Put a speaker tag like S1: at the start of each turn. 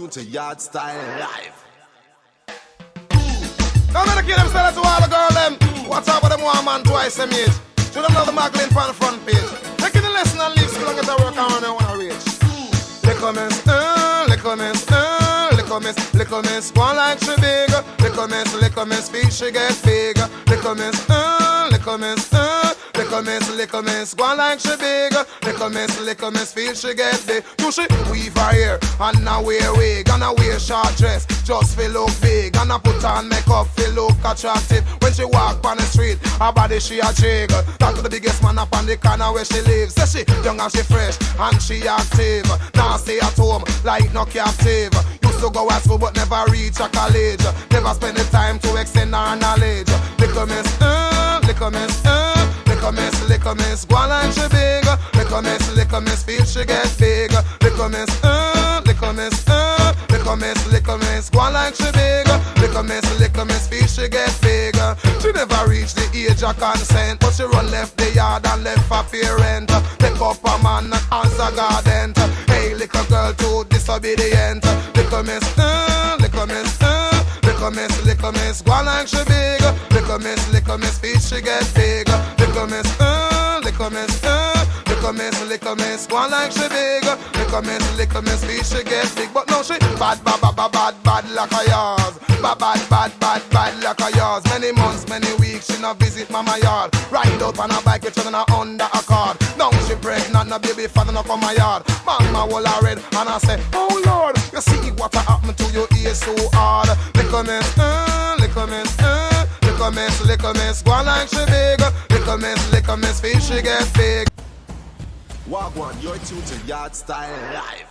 S1: To Yardstyle live.
S2: Don't let the kid them sell it to all the girl them. What's up with them one man twice them age? Should them know the Magdalene on the front page. Taking the lesson and leave school and get to work and run and wanna reach. Little miss, little miss, little miss, go on like she big. Little miss, feel she get big. Little miss, little miss, little miss, go on like she big. Little miss, feel she get big. Do she weave her hair and now wear wig and I wear short dress just feel look big and I put on makeup feel look attractive. When she walk on the street, her body she a jiggle. Talk to the biggest man up on the corner where she lives. Say she young and she fresh and she active. Now stay at home like no captive. Used to go at school but never reach a college. Never spend the time to extend her knowledge. Little miss, little miss, little miss, go on like she big. Little miss, feel she get big. Little miss, little miss, go on like she big. Little miss, feel she get big. She never reached the age of consent, but she run left the yard and left her parent. Take up a man and answer garden. Hey, little girl too disobedient. Little miss, little miss, little miss, go on like she big. Little miss, feel she get big. Little miss, little miss, go on like she big. Little miss, feel she get big. But now she bad like a yours. Bad like a yours. Many months, many weeks, she not visit mama yard. Ride out on a bike, it's running her under a car. Now she pregnant, no baby father no come my yard. Mama will I read and I say, oh Lord, you see what happened to your ears so hard. Little miss, little miss, go on like she big. Little miss, feel she get big.
S1: Walk one, you're tuned to Yardstyle live.